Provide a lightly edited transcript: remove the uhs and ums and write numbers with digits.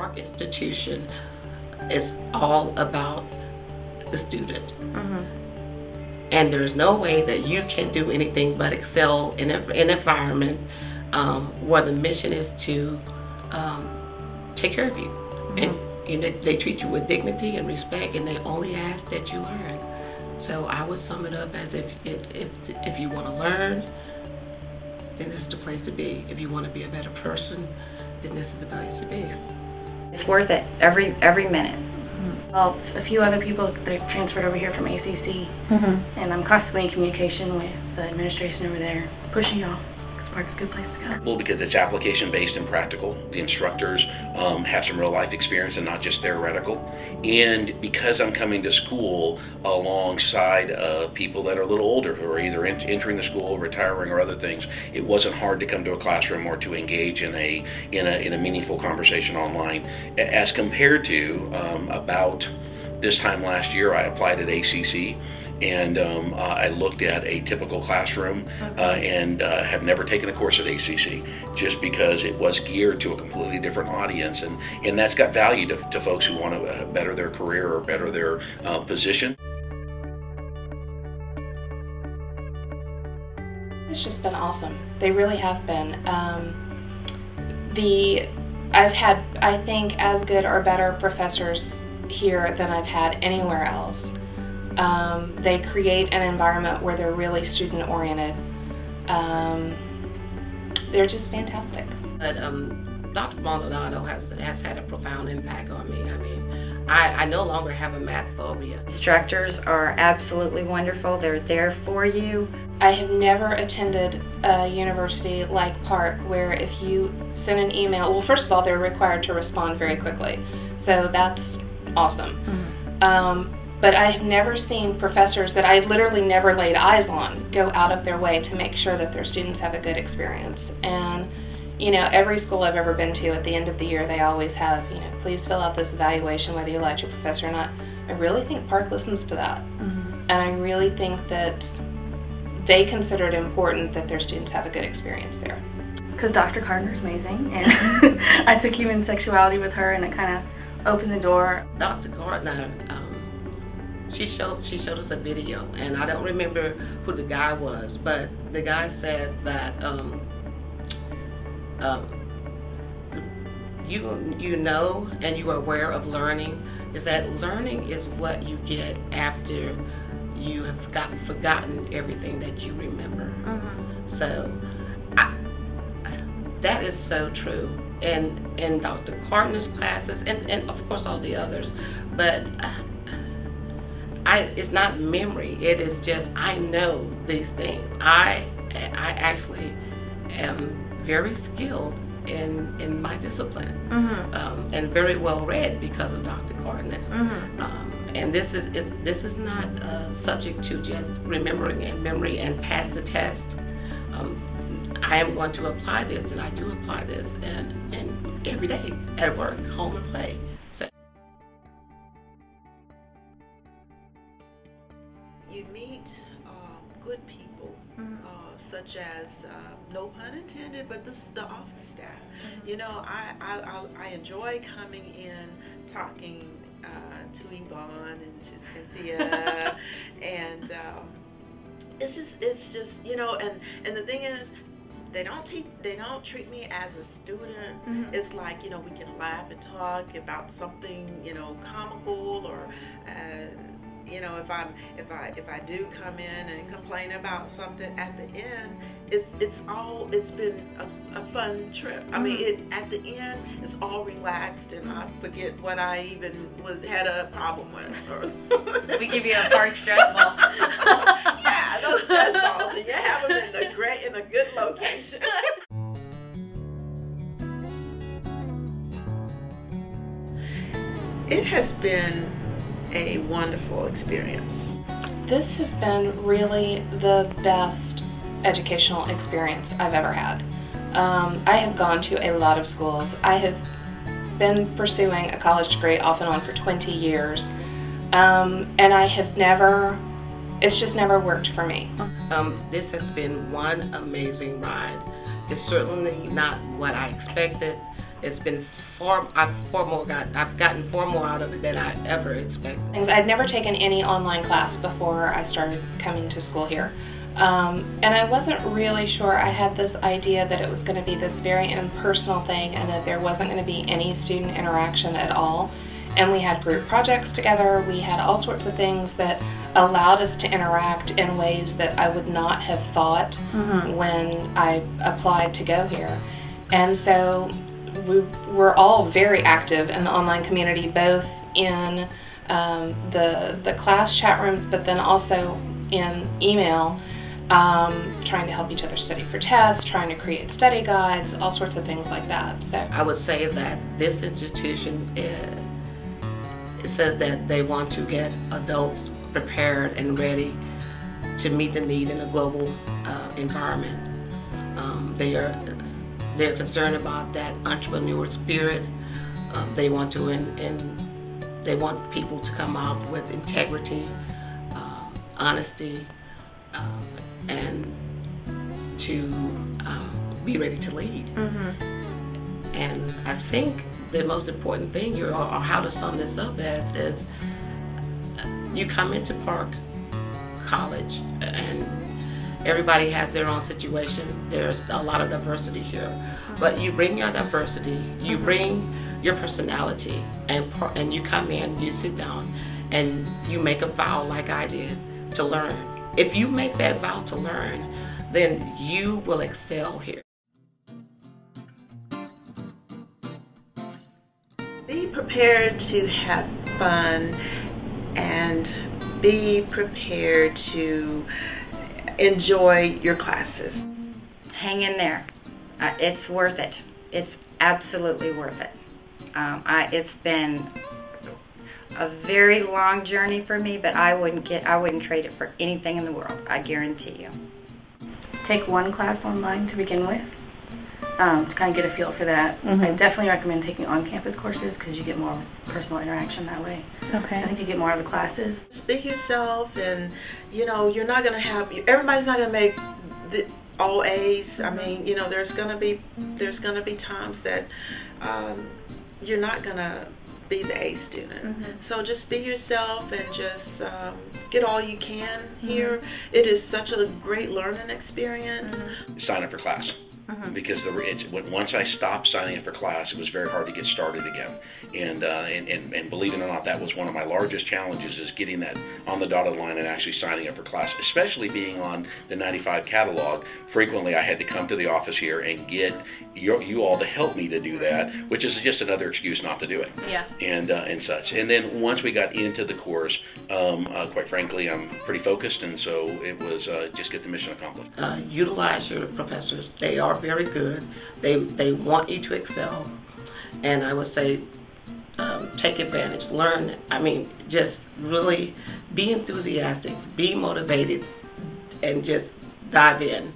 Park institution is all about the student. And there's no way that you can do anything but excel in an environment where the mission is to take care of you. And they treat you with dignity and respect, and they only ask that you learn. So I would sum it up as if you want to learn, then this is the place to be. If you want to be a better person, then this is the place to be. It's worth it, every minute. Well, a few other people that transferred over here from ACC, and I'm constantly in communication with the administration over there, pushing y'all. Park's a good place to go. Well, because it's application-based and practical. The instructors have some real-life experience and not just theoretical. And because I'm coming to school alongside people that are a little older who are either entering the school, retiring, or other things, it wasn't hard to come to a classroom or to engage in a meaningful conversation online. As compared to about this time last year, I applied at ACC. And I looked at a typical classroom and have never taken a course at ACC just because it was geared to a completely different audience. And that's got value to folks who want to better their career or better their position. It's just been awesome. They really have been. I've had, I think, as good or better professors here than I've had anywhere else. They create an environment where they're really student-oriented. They're just fantastic. But Dr. Moduno has had a profound impact on me. I mean, I no longer have a math phobia. Instructors are absolutely wonderful. They're there for you. I have never attended a university like Park where if you send an email, well, first of all, they're required to respond very quickly. So that's awesome. But I have never seen professors that I literally never laid eyes on go out of their way to make sure that their students have a good experience. And, you know, every school I've ever been to, at the end of the year, they always have, you know, please fill out this evaluation whether you like your professor or not. I really think Park listens to that. And I really think that they consider it important that their students have a good experience there. Because Dr. Gardner's amazing, and I took human sexuality with her, and it kind of opened the door. Dr. Gardner, she showed us a video, and I don't remember who the guy was, but the guy said that you know and you are aware of learning, is that learning is what you get after you have forgotten everything that you remember. So that is so true. And in Dr. Gardner's classes, and of course all the others, but it's not memory. It is just I know these things. I actually am very skilled in my discipline, and very well read because of Dr. Gardner. And this is not subject to just remembering and memory and pass the test. I am going to apply this, and I do apply this, and every day at work, home, and play. You meet good people, such as, no pun intended, but the office staff. You know, I enjoy coming in, talking to Yvonne and to Cynthia, and it's just you know, and the thing is, they don't treat me as a student. It's like, you know, we can laugh and talk about something, you know, comical, or you know, if I do come in and complain about something at the end, it's been a fun trip. I mean, at the end, it's all relaxed, and I forget what I even had a problem with. We give you a Park stress ball. Yeah, those stress balls, and you have them in a good location. It has been a wonderful experience. This has been really the best educational experience I've ever had. I have gone to a lot of schools. I have been pursuing a college degree off and on for 20 years, and I have it's just never worked for me. This has been one amazing ride. It's certainly not what I expected, It's been I've gotten far more out of it than I ever expected. I'd never taken any online class before I started coming to school here. And I wasn't really sure. I had this idea that it was going to be this very impersonal thing and that there wasn't going to be any student interaction at all. And we had group projects together. We had all sorts of things that allowed us to interact in ways that I would not have thought when I applied to go here. And so we were all very active in the online community, both in the class chat rooms, but then also in email, trying to help each other study for tests, trying to create study guides, all sorts of things like that. So I would say that this institution it says that they want to get adults prepared and ready to meet the need in a global environment. They're concerned about that entrepreneur spirit. They want to they want people to come out with integrity, honesty, and to be ready to lead. And I think the most important thing here, or how to sum this up as, is you come into Park College and everybody has their own situation. There's a lot of diversity here, but you bring your diversity, you bring your personality, and you come in, you sit down, and you make a vow like I did to learn. If you make that vow to learn, then you will excel here. Be prepared to have fun and be prepared to enjoy your classes. Hang in there. It's worth it. It's absolutely worth it. It's been a very long journey for me, but I wouldn't trade it for anything in the world. I guarantee you. Take one class online to begin with, to kind of get a feel for that. I definitely recommend taking on-campus courses because you get more personal interaction that way. Okay. I think you get more out of the classes. Be yourself, and you're not going to have, everybody's not going to make all A's. I mean, there's going to be times that you're not going to be the A student. So just be yourself and just get all you can here. It is such a great learning experience. Sign up for class. Because once I stopped signing up for class, it was very hard to get started again. And believe it or not, that was one of my largest challenges, is getting that on the dotted line and actually signing up for class, especially being on the 95 catalog. Frequently, I had to come to the office here and get you all to help me to do that, which is just another excuse not to do it. Yeah. And such. And then once we got into the course, quite frankly, I'm pretty focused, and so it was just get the mission accomplished. Utilize your professors. They are very good. They want you to excel, and I would say take advantage. Learn. I mean, just really be enthusiastic, be motivated, and just dive in.